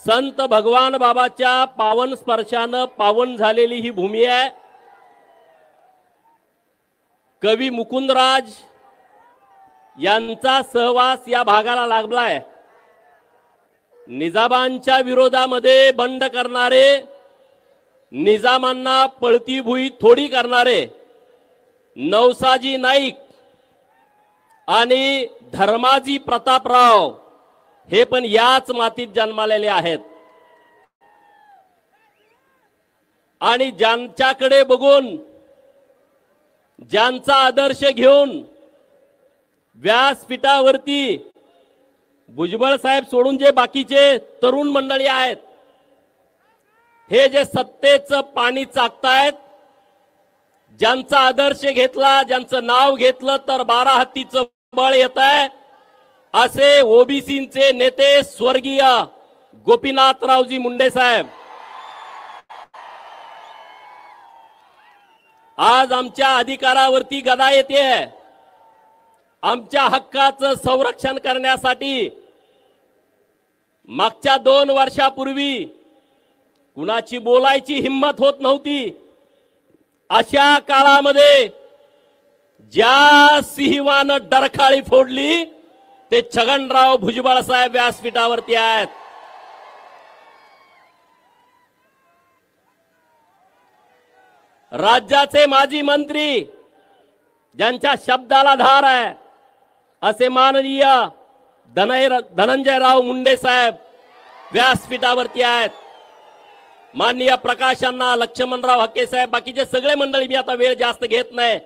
संत भगवान बाबाच्या पावन स्पर्शानं पावन झालेली ही भूमी आहे। कवी मुकुंदराज यांचा सहवास या भागाला लागलाय। निजामांच्या विरोधामध्ये बंड करणारे, निजामांना पळती भुई थोडी करणारे नवसाजी नाईक आणि धर्माजी प्रतापराव हे पण याच मातीत जन्मालेले आहेत। आणि ज्यांच्याकडे बघून, ज्यांचा आदर्श घेऊन व्यासपीठावरती भुजबळ साहेब सोडून जे बाकीचे तरुण मंडळी आहेत, हे जे सत्तेचं पाणी चाकतायत, ज्यांचा आदर्श घेतला, ज्यांचं नाव घेतलं तर 12 हत्तीचं बळ येत आहे, असे ओबीसीचे नेते स्वर्गीय गोपीनाथरावजी मुंडे साहेब आज आमच्या अधिकारावरती गदा येते। आमच्या हक्काचं संरक्षण करण्यासाठी मागच्या 2 वर्षापूर्वी कुणाची बोलायची हिम्मत होत नव्हती। अशा काळामध्ये ज्या सिंहानं डरखाळी फोडली ते छगनराव भुजबळ साहेब व्यासपीठावरती आहेत। राज्याचे माजी मंत्री ज्यांच्या शब्दाला धार आहे असे माननीय धनंजयराव मुंडे साहेब व्यासपीठावरती आहेत। माननीय प्रकाशांना, लक्ष्मणराव हक्के साहेब, बाकीचे सगळे मंडळी, मी आता वेळ जास्त घेत नाही।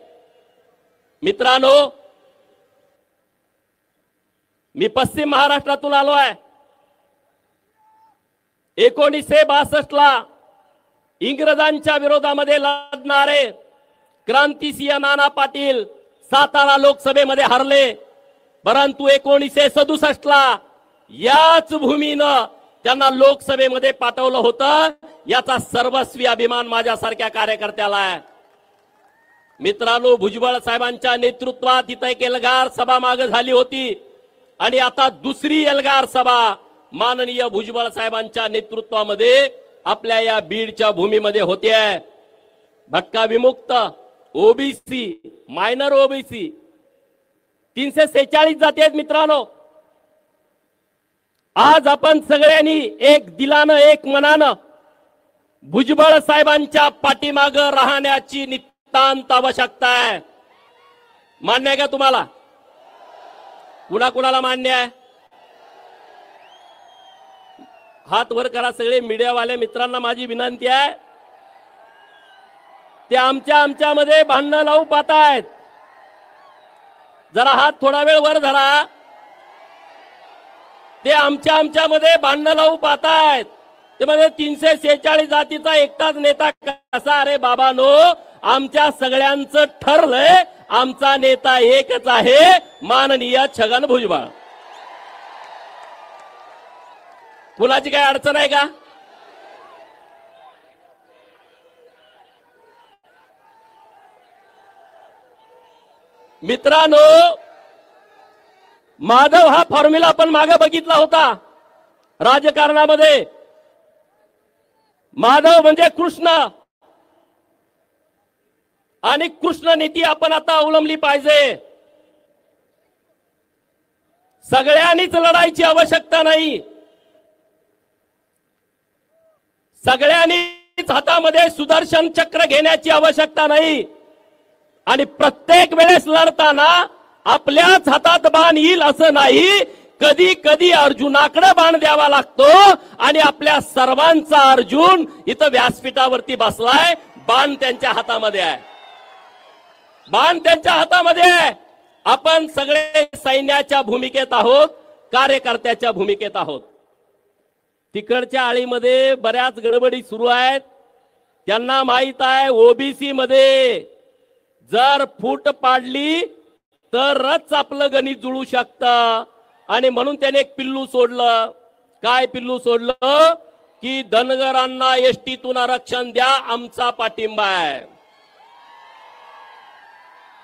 मित्रांनो, मी पश्चिम महाराष्ट्रातून आलो आहे। 1962 ला इंग्रजांच्या विरोधामध्ये लढणारे क्रांतिसिंह नाना पाटील सातारा लोकसभेमध्ये हरले, परंतु 1967 ला याच भूमीनं त्यांना लोकसभेमध्ये पाठवलं होतं। याचा सर्वस्वी अभिमान माझ्यासारख्या कार्यकर्त्याला आहे। मित्रांनो, भुजबळ साहेबांच्या नेतृत्वात इथं एक एल्गार सभा मागे झाली होती आणि आता दुसरी एल्गार सभा माननीय भुजबळ साहेबांच्या नेतृत्वामध्ये आपल्या या बीडच्या भूमीमध्ये होते आहे। भटका विमुक्त, ओबीसी, मायनर ओबीसी 346 जाती आहेत। मित्रांनो, आज आपण सगळ्यांनी एक दिलानं, एक मनानं भुजबळ साहेबांच्या पाठीमागं राहण्याची नितांत आवश्यकता आहे। मान्य आहे का तुम्हाला? कुणाकुणाला मान्य आहे? हात वर करा सगळे। मीडियावाले मित्रांना माझी विनंती आहे, ते आमच्यामध्ये भांडणं लावू पाहतायत, जरा हात थोडा वेळ वर धरा। ते आमच्यामध्ये भांडणं लावू पाहतायत। ते म्हणजे 346 जातीचा एकटाच नेता कसा? अरे बाबांनो, आमच्या सगळ्यांचं ठरलंय, आमचा नेता एकच आहे, माननीय छगन भुजबळ। कुणाची काय अडचण आहे का? मित्रांनो, माधव हा फॉर्म्युला पण मागे बघितला होता राजकारणामध्ये। माधव म्हणजे कृष्ण, आणि कृष्ण नीती आपण आता अवलंबली पाहिजे। सगळ्यांनीच लढायची आवश्यकता नाही, सगळ्यांनीच हातामध्ये सुदर्शन चक्र घेण्याची आवश्यकता नाही, आणि प्रत्येक वेळेस लढताना आपल्याच हातात बाण येईल असं नाही। कधी कधी अर्जुनाकडे बाण द्यावा लागतो, आणि आपल्या सर्वांचा अर्जुन इथं व्यासपीठावरती बसलाय। बाण त्यांच्या हातामध्ये आहे, बाण त्यांच्या हातामध्ये आहे। आपण सगळे सैन्याच्या भूमिकेत आहोत, कार्यकर्त्याच्या भूमिकेत आहोत। तिकडच्या आळीमध्ये बऱ्याच गडबडी सुरू आहेत। त्यांना माहित आहे ओबीसी मध्ये जर फूट पाडली तरच आपलं गणित जुळू शकतं, आणि म्हणून त्याने एक पिल्लू सोडलं। काय पिल्लू सोडलं? की धनगरांना एसटीतून आरक्षण द्या, आमचा पाठिंबा आहे।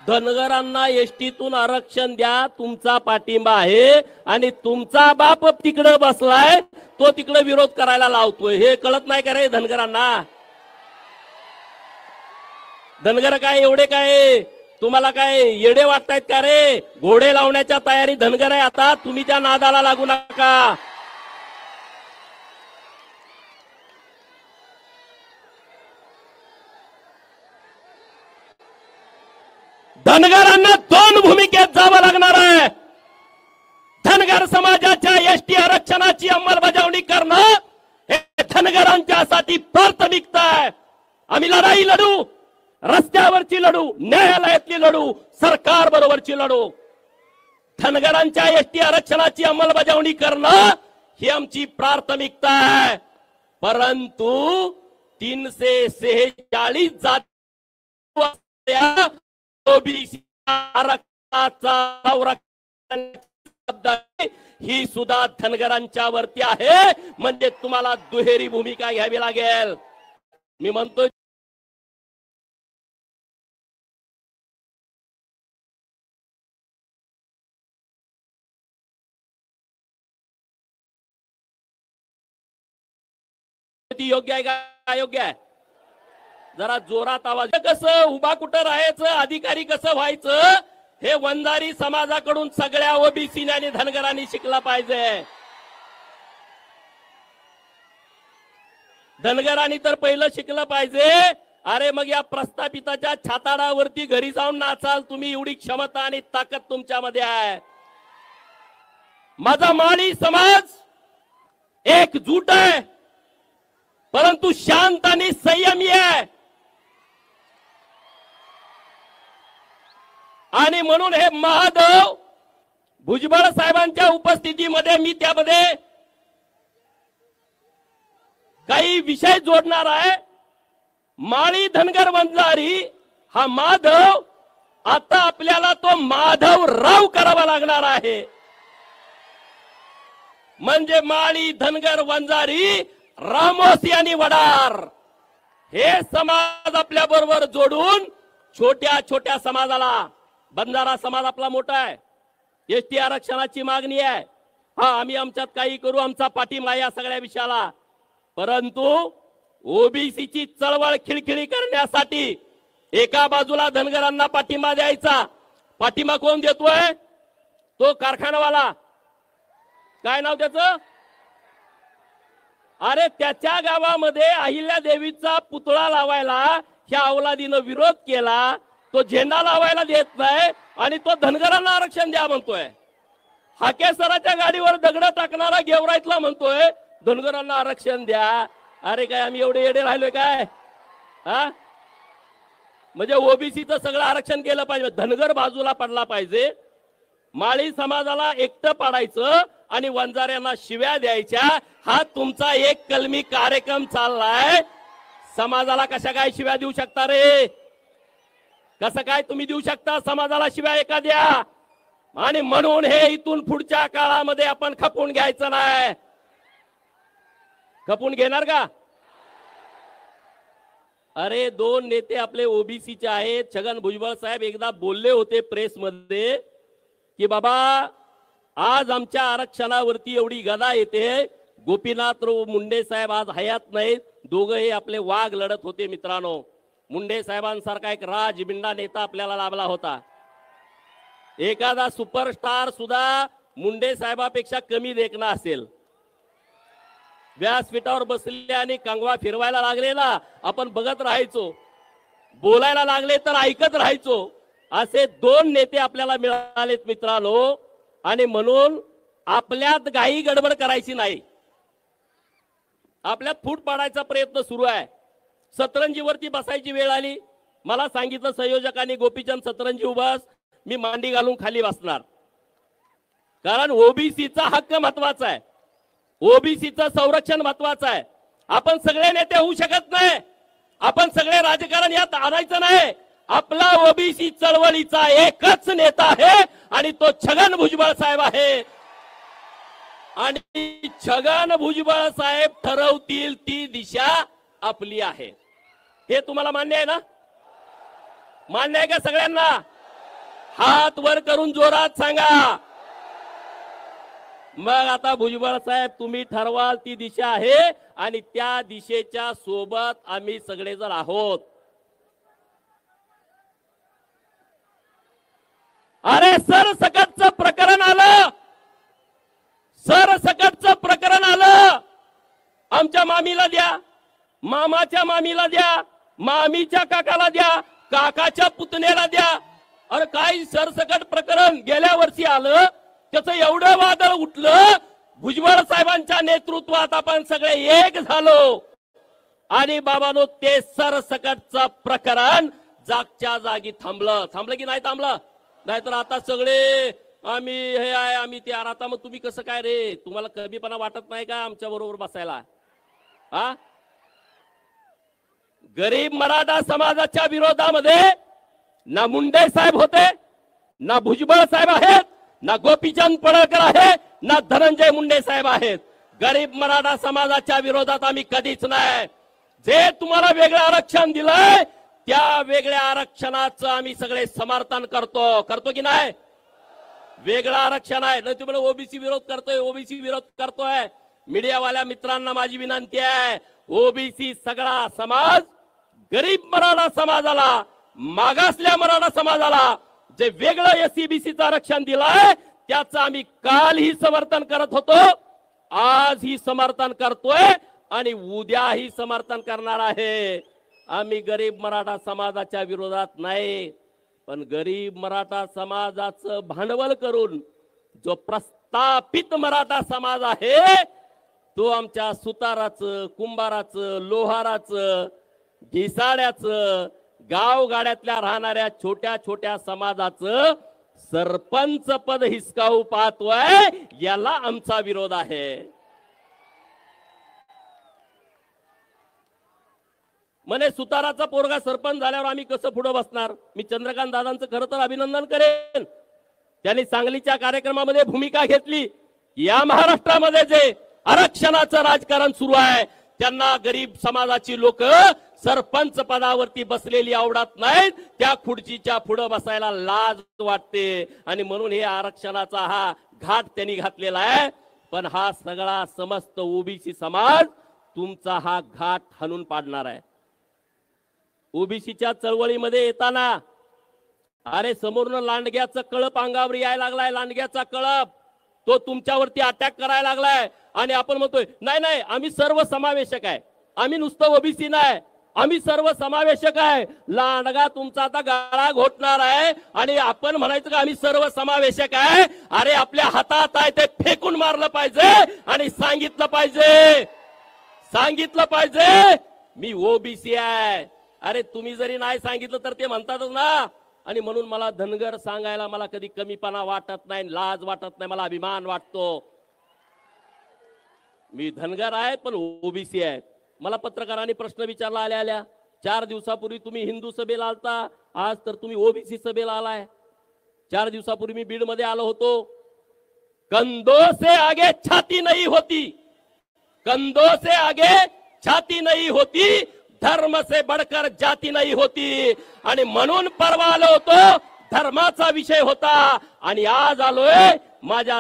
धनगरांना एसटीतून आरक्षण द्या, तुमचा पाठिंबा आहे, आणि तुमचा बाप तिकडे बसलाय, तो तिकडे विरोध करायला लावतोय. हे कळत नाही का रे धनगरांना? धनगर काय एवढे काय तुम्हाला काय येडे वाटतायत का रे? घोडे लावण्याच्या तयारी धनगर आहे आता. तुम्ही त्या नादाला लागू नका. धनगरांना दोन भूमिकेत जावं लागणार आहे. धनगर समाजाच्या एसटी आरक्षणाची अंमलबजावणी करणं हे धनगरांच्यासाठी प्राथमिकता आहे. आम्ही लढाई लढू, रस्त्यावरची लढू, न्यायालयातली लढू, सरकार बरोबरची लढू. धनगरांच्या एसटी आरक्षणाची अंमलबजावणी करणं ही आमची प्राथमिकता आहे. परंतु 346 जाती ओबीसी आरक्षणाचा ही सुद्धा धनगरांच्या वरती आहे. म्हणजे तुम्हाला दुहेरी भूमिका घ्यावी लागेल. मी म्हणतो योग्य आहे का अयोग्य आहे? जरा जोरात आवाज. कसं उभा कुठं राहायचं, अधिकारी कसं व्हायचं, हे वंजारी समाजाकडून सगळ्या ओबीसी आणि धनगरांनी शिकला पाहिजे. धनगरांनी तर पहिलं शिकलं पाहिजे. अरे मग या प्रस्थापिताच्या छाताडावरती घरी जाऊन नाचाल तुम्ही, एवढी क्षमता आणि ताकद तुमच्यामध्ये आहे. माझा माळी समाज एकजूट आहे, परंतु शांत आणि संयमी आहे. आणि म्हणून हे महादेव भुजबळ साहेबांच्या उपस्थितीमध्ये मी त्यामध्ये काही विषय जोडणार आहे. माळी धनगर वंजारी हा माधव आता आपल्याला तो माधवराव करावा लागणार आहे. म्हणजे माळी धनगर वंजारी रामोसी आणि वडार हे समाज आपल्या बरोबर जोडून छोट्या छोट्या समाजाला, बंजारा समाज आपला मोठा आहे, एसटी आरक्षणाची मागणी आहे. हा आम्ही आमच्यात काही करू, आमचा पाठिंबा या सगळ्या विषयाला. परंतु ओबीसीची चळवळ खिळखिळी करण्यासाठी एका बाजूला धनगरांना पाठिंबा द्यायचा. पाठिंबा कोण देतोय? तो कारखानावाला. काय नाव त्याचं? अरे त्याच्या गावामध्ये अहिल्या देवीचा पुतळा लावायला ह्या अवलादीनं विरोध केला. तो झेंडा लावायला देत नाही आणि तो धनगरांना आरक्षण द्या म्हणतोय. हाकेसराच्या गाडीवर दगड टाकणारा गेवराईतला म्हणतोय धनगरांना आरक्षण द्या. अरे काय आम्ही एवढे येडे राहिलोय काय? हा म्हणजे ओबीसीचं सगळं आरक्षण केलं पाहिजे, धनगर बाजूला पडला पाहिजे. माळी समाजाला एकटं पाडायचं आणि वंजाऱ्यांना शिव्या द्यायच्या, हा तुमचा एक कलमी कार्यक्रम चाललाय. समाजाला कशा काय शिव्या देऊ शकता रे? कसं काय तुम्ही देऊ शकता समाजाला शिव्या एखाद्या? आणि म्हणून हे इथून पुढच्या काळामध्ये आपण खपून घ्यायचं नाही. खपून घेणार का? अरे दोन नेते आपले ओबीसीचे आहेत. छगन भुजबळ साहेब एकदा बोलले होते प्रेसमध्ये की बाबा आज आमच्या आरक्षणावरती एवढी गदा येते. गोपीनाथराव मुंडे साहेब आज हयात नाहीत. दोघंही आपले वाघ लढत होते. मित्रांनो, मुंडे साहेबांसारखा एक राजबिंडा नेता आपल्याला लाभला होता. एखादा सुपरस्टार सुद्धा मुंडे साहेबापेक्षा कमी देखणा असेल. व्यासपीठावर बसले आणि कंगवा फिरवायला लागले ना, आपण बघत राहायचो. बोलायला लागले तर ऐकत राहायचो. असे दोन नेते आपल्याला मिळालेत मित्रांनो. आणि म्हणून आपल्यात घाई गडबड करायची नाही. आपल्यात फूट पाडायचा प्रयत्न सुरू आहे. सतरंजीवरती बसायची वेळ आली. मला सांगितलं संयोजकांनी, गोपीचंद सतरंजी उभास, मी मांडी घालून खाली बसणार. कारण ओबीसीचा हक्क महत्वाचा आहे, ओबीसीचं संरक्षण महत्वाचं आहे. आपण सगळे नेते होऊ शकत नाही, आपण सगळे राजकारण यात आणायचं नाही. आपला ओबीसी चळवळीचा एकच नेता आहे आणि तो छगन भुजबळ साहेब आहे. आणि छगन भुजबळ साहेब ठरवतील ती दिशा आपली आहे. हे तुम्हाला मान्य आहे ना? मान्य आहे का सगळ्यांना? हात वर करून जोरात सांगा. मग आता भुजबळ साहेब तुम्ही ठरवाल ती दिशा आहे आणि त्या दिशेच्या सोबत आम्ही सगळेजण आहोत. अरे सरसकटचं प्रकरण आलं, सरसकटचं प्रकरण आलं. आमच्या मामीला द्या, मामाच्या मामीला द्या, मामीच्या काकाला द्या, काकाच्या पुतण्याला द्या. अरे काय सरसकट प्रकरण गेल्या वर्षी आलं, त्याचं एवढं वादळ उठलं. भुजबळ साहेबांच्या नेतृत्वात आपण सगळे एक झालो आणि बाबांनो ते सरसकटचं प्रकरण जागच्या जागी थांबलं की नाही थांबलं? नाहीतर आता सगळे आम्ही हे आहे आम्ही ते. आता मग तुम्ही कसं काय रे, तुम्हाला कमीपणा वाटत नाही का आमच्या बरोबर बसायला? हा, गरीब मराठा समाजाच्या विरोधामध्ये ना मुंडे साहेब होते, ना भुजबळ साहेब आहेत, ना गोपीचंद पडळकर आहे, ना धनंजय मुंडे साहेब आहेत. गरीब मराठा समाजाच्या विरोधात आम्ही कधीच नाही. जे तुम्हाला वेगळं आरक्षण दिलंय त्या वेगळ्या आरक्षणाचं आम्ही सगळे समर्थन करतो की नाही? वेगळं आरक्षण आहे नाही तुम्ही ओबीसी विरोध करतोय, ओबीसी विरोध करतोय. मीडियावाल्या मित्रांना माझी विनंती आहे, ओबीसी सगळा समाज गरीब मराठा समाजाला, मागासल्या मराठा समाजाला जे वेगळं एससीबीसीचं आरक्षण दिलंय त्याचं आम्ही कालही समर्थन करत होतो, आजही समर्थन करतोय आणि उद्याही समर्थन करणार आहे. आम्ही गरीब मराठा समाजाच्या विरोधात नाही, पण गरीब मराठा समाजाचं भांडवल करून जो प्रस्थापित मराठा समाज आहे तो आमच्या सुताराचं, कुंभाराचं, लोहाराचं, घिसाड्याचं, गावगाड्यातल्या राहणाऱ्या छोट्या छोट्या समाजाचं सरपंच पद हिसकावू पाहतोय, याला आमचा विरोध आहे. म्हणे सुताराचा पोरगा सरपंच झाल्यावर आम्ही कसं पुढे बसणार? मी चंद्रकांत दादांचं खरं तर अभिनंदन करेन. त्यांनी सांगलीच्या कार्यक्रमामध्ये भूमिका घेतली. या महाराष्ट्रामध्ये जे आरक्षणाचं राजकारण सुरू आहे त्यांना गरीब समाजाची लोक सरपंच पदावरती बसलेली आवडत नाहीत, त्या खुर्चीच्या पुढे बसायला लाज वाटते आणि म्हणून हे आरक्षणाचा हा घाट त्यांनी घातलेला आहे. पण हा सगळा समस्त ओबीसी समाज तुमचा हा घाट हाणून पाडणार आहे. ओबीसीच्या चळवळीमध्ये येताना अरे समोरनं लांडग्याचं कळप अंगावर यायला लागलाय, लांडग्याचा कळप तो तुमच्यावरती अटॅक करायला लागलाय आणि आपण म्हणतोय नाही नाही आम्ही सर्व समावेशक आहे, आम्ही नुसतं ओबीसी नाही, आम्ही सर्व समावेशक आहे. लांडगा तुमचा आता गळा घोटणार आहे आणि आपण म्हणायचं का आम्ही सर्व समावेशक आहे? अरे आपल्या हातात आहे ते फेकून मारलं पाहिजे आणि सांगितलं पाहिजे मी ओबीसी आहे. अरे तुम्ही जरी नाही सांगितलं तर ते म्हणतातच ना. आणि म्हणून मला धनगर सांगायला मला कधी कमीपणा वाटत नाही, लाज वाटत नाही, मला अभिमान वाटतो. मी धनगर आहे पण ओबीसी आहे. मला पत्रकारांनी प्रश्न विचारला आल्या 4 दिवसापूर्वी तुम्ही हिंदू सभेला आलता, आज तर तुम्ही ओबीसी सभेला आलाय. 4 दिवसापूर्वी मी बीड मध्ये आलो होतो. कंधों से आगे छाती नहीं होती, कंधों से आगे छाती नहीं होती, धर्म से बढ़कर जाती नहीं होती. आणि म्हणून परवा आलो होतो, धर्माचा विषय होता आणि आज आलोय माझ्या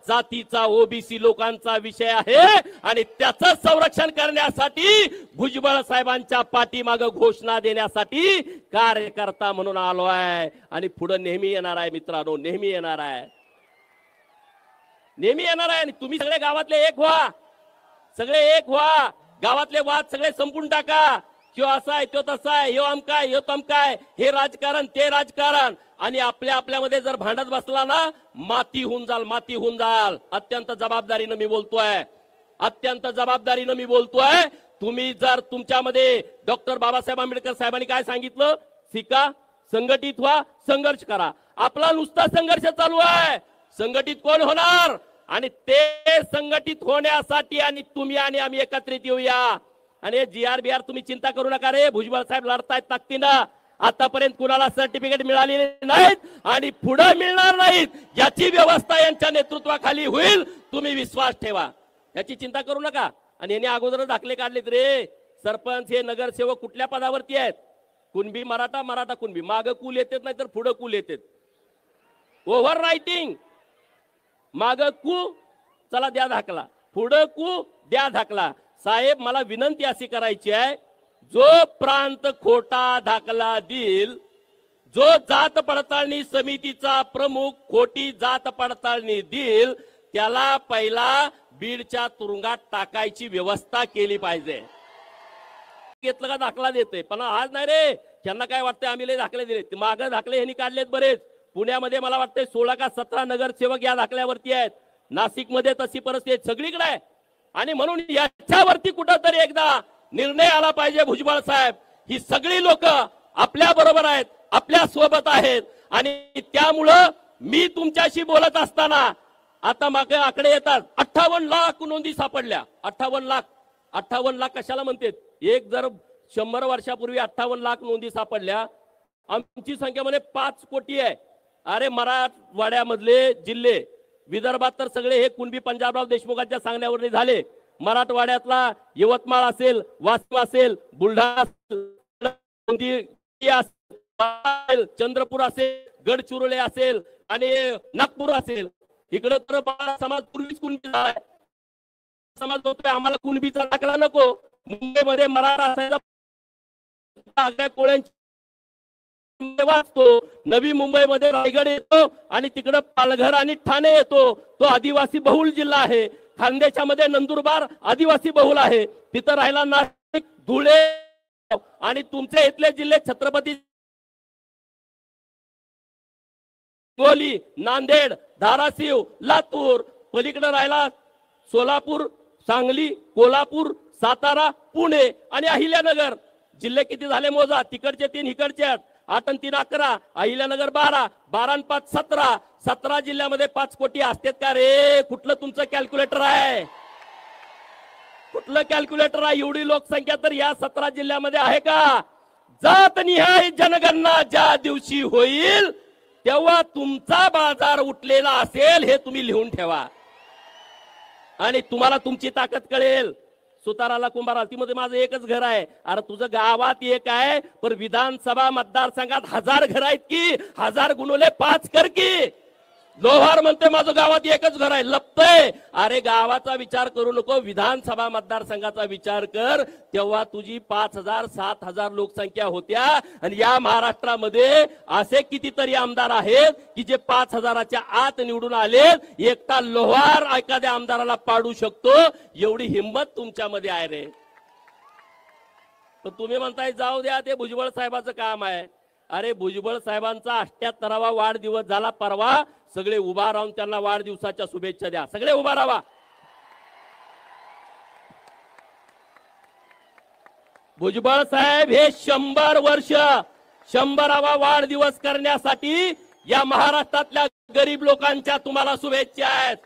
जातीचा ओबीसी लोकांचा विषय आहे आणि त्याचं संरक्षण करण्यासाठी भुजबळ साहेबांच्या पाठीमागे घोषणा देण्यासाठी कार्यकर्ता म्हणून आलो आहे. आणि पुढे नेहमी येणार आहे मित्रांनो, नेहमी येणार आहे. आणि तुम्ही सगळे गावातले एक व्हा, सगळे एक व्हा. गावातले वाद सगळे संपून टाका. किंवा असा आहे तो तसा आहे, ह्यो अमकाय ह्यो तमकाय, हे राजकारण ते राजकारण. आणि आपल्यामध्ये जर भांडत बसला ना माती होऊन जाल. अत्यंत जबाबदारीनं मी बोलतोय, तुम्ही जर तुमच्यामध्ये डॉक्टर बाबासाहेब आंबेडकर साहेबांनी काय सांगितलं, शिका, संघटित व्हा, संघर्ष करा. आपला नुसता संघर्ष चालू आहे, संघटित कोण होणार? आणि ते संघटित होण्यासाठी आणि तुम्ही आणि आम्ही एकत्रित येऊया. आणि GR तुम्ही चिंता करू नका रे, भुजबळ साहेब लढतायत ताकदीनं. आतापर्यंत कुणाला सर्टिफिकेट मिळालेले नाहीत आणि पुढे मिळणार नाहीत. याची व्यवस्था यांच्या नेतृत्वाखाली होईल, तुम्ही विश्वास ठेवा, याची चिंता करू नका. आणि यांनी अगोदर दाखले काढलेत रे. सरपंच हे नगरसेवक कुठल्या पदावरती आहेत? कुणबी मराठा, मराठा कुणबी. माग कुल येतात नाही तर पुढे कुल येतात. ओव्हर रायटिंग, माग कु चला द्या दाखला, फुडकू द्या दाखला. साहेब मला विनंती अशी करायची आहे, जो प्रांत खोटा दाखला देईल, जो जात पडताळणी समितीचा प्रमुख खोटी जात पडताळणी देईल, त्याला पहिला बीडच्या तुरुंगात टाकायची व्यवस्था केली पाहिजे. घेतलं का दाखला देते, पण आज नाही रे. त्यांना काय वाटतंय आम्ही लय दाखले दिले, मागे दाखले यांनी काढलेत बरेच. पुण्यामध्ये मला वाटतंय 16 का 17 नगरसेवक या दाखल्यावरती आहेत. नाशिकमध्ये तशी परिस्थिती सगळीकडे आहे. आणि म्हणून याच्यावरती कुठंतरी एकदा निर्णय आला पाहिजे. भुजबळ साहेब, ही सगळी लोक आपल्या बरोबर आहेत, आपल्या सोबत आहेत. आणि त्यामुळं मी तुमच्याशी बोलत असताना आता मागे आकडे येतात, 58 लाख नोंदी सापडल्या. 58 लाख कशाला म्हणतात? एक जर 100 वर्षापूर्वी 58 लाख नोंदी सापडल्या, आमची संख्या म्हणजे 5 कोटी आहे. अरे मराठवाड्यामधले जिल्हे, विदर्भात तर सगळे हे कुणबी पंजाबराव देशमुखांच्या सांगण्यावर झाले. मराठवाड्यातला यवतमाळ असेल, वाशिम असेल, बुलढाणा असेल, चंद्रपूर असेल, गडचिरोली असेल आणि नागपूर असेल, इकडे तर समाज पूर्वीच कुणबी झालाय. समाज होतोय आम्हाला कुणबीचा दाखला नको. मुंबईमध्ये मराठा असायचा, कोळ्यांची वाचतो. नवी मुंबईमध्ये रायगड येतो आणि तिकडे पालघर आणि ठाणे येतो. तो आदिवासी बहुल जिल्हा आहे. खानदेशा मध्ये नंदुरबार आदिवासी बहुल आहे. तिथं राहिला नाशिक, धुळे आणि तुमचे इथले जिल्हे छत्रपती, गोली, नांदेड, धाराशिव, लातूर. पलीकडे राहिला सोलापूर, सांगली, कोल्हापूर, सातारा, पुणे आणि अहिल्यानगर. जिल्हे किती झाले मोजा? तिकडचे 3, इकडचे 8. 8 आणि 3 11, अहिल्यानगर 12, 12 आणि 5 17. 17 जिल्ह्यामध्ये 5 कोटी असतात का रे? कुठलं तुमचं कॅल्क्युलेटर आहे? कुठलं कॅल्क्युलेटर आहे? एवढी लोकसंख्या तर या 17 जिल्ह्यामध्ये आहे का? जातनिहाय जनगणना ज्या दिवशी होईल तेव्हा तुमचा बाजार उठलेला असेल हे तुम्ही लिहून ठेवा आणि तुम्हाला तुमची ताकद कळेल. सुताराला कुंभाराला ती मध्ये माझं एकच घर आहे. अरे तुझं गावात एक आहे, पण विधानसभा मतदारसंघात 1000 घर आहेत की. 1000 गुणुले 5 कर की. लोहार म्हणते माझं गावात एकच घर आहे, लपतय. अरे गावाचा विचार करू नको, विधानसभा मतदारसंघाचा विचार कर. तेव्हा तुझी 5000 7000 लोकसंख्या होत्या. आणि या महाराष्ट्रामध्ये असे कितीतरी आमदार आहेत की जे 5000च्या आत निवडून आले. एकटा लोहार एखाद्या आमदाराला पाडू शकतो, एवढी हिंमत तुमच्यामध्ये आहे रे. तर तुम्ही म्हणताय जाऊ द्या, ते भुजबळ साहेबांचं काम आहे. अरे भुजबळ साहेबांचा 78वा वाढदिवस झाला परवा. सगळे उभा राहून त्यांना वाढदिवसाच्या शुभेच्छा द्या. सगळे उभा राहा. भुजबळ साहेब हे 100 वर्ष 100वा वाढदिवस करण्यासाठी या महाराष्ट्रातल्या गरीब लोकांच्या तुम्हाला शुभेच्छा आहेत.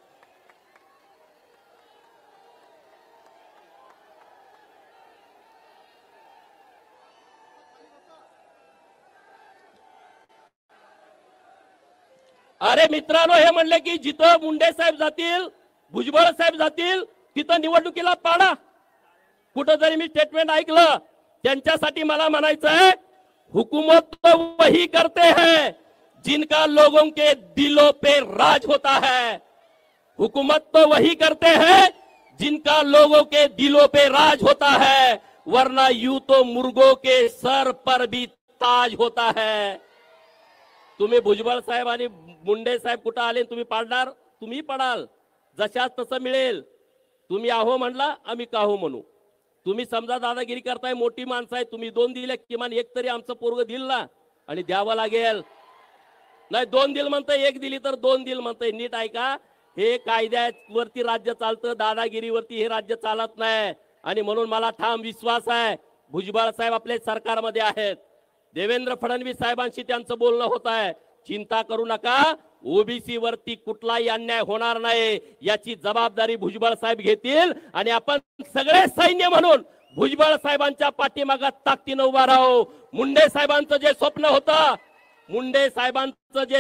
अरे मित्रांनो, हे म्हणले की जिथं मुंडे साहेब जातील, भुजबळ साहेब जातील, तिथं निवडणुकीला पाडा. कुठं जरी मी स्टेटमेंट ऐकलं त्यांच्यासाठी मला म्हणायचं आहे, हुकूमत तो वही करते हैं जिनका लोगों के दिलों पे राज होता है. हुकूमत तो वही करते हैं जिनका लोगों के दिलों पे राज होता है, वरना यूं तो मुर्गों के सर पर भी ताज होता है. तुम्ही भुजबळ साहेब आणि मुंडे साहेब कुठं आले तुम्ही पाडणार? तुम्ही पडाल. जशाच तसं मिळेल. तुम्ही आहो म्हणला, आम्ही काहो म्हणू. तुम्ही समजा दादागिरी करताय, मोठी माणसं आहे, तुम्ही 2 दिले, किमान एक तरी आमचं पोरग दिल ना. आणि द्यावं लागेल. नाही 2 दिल म्हणताय, 1 दिली तर 2 दिल म्हणताय. नीट ऐका, हे कायद्यावरती राज्य चालतं, दादागिरीवरती हे राज्य चालत नाही. आणि म्हणून मला ठाम विश्वास आहे भुजबळ साहेब आपल्या सरकारमध्ये आहेत. देवेंद्र फडणवीस साहेबांशी त्यांचं बोलणं होत आहे. चिंता करू नका, ओबीसी वरती कुठलाही अन्याय होणार नाही, याची जबाबदारी भुजबळ साहेब घेतील. आणि आपण सगळे सैन्य म्हणून भुजबळ साहेबांच्या पाठीमागे ताकदीने उभा राहू. मुंडे साहेबांचं जे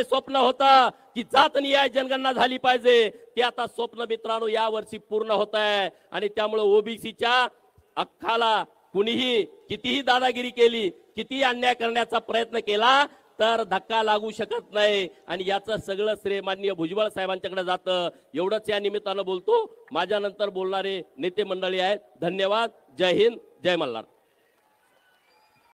स्वप्न होतं, की जातनिहाय जनगणना झाली पाहिजे, ते आता स्वप्न मित्रांनो या वर्षी पूर्ण होत आहे. आणि त्यामुळे ओबीसीच्या हक्काला कुणीही कितीही दादागिरी केली, किती अन्याय करण्याचा प्रयत्न केला, तर धक्का लागू शकत नाही आणि याचं सगळं श्रेय माननीय भुजबळ साहेबांच्याकडे जातं. एवढंच या निमित्तानं बोलतो. माझ्यानंतर बोलणारे नेते मंडळी आहेत. धन्यवाद. जय हिंद, जय मल्हार.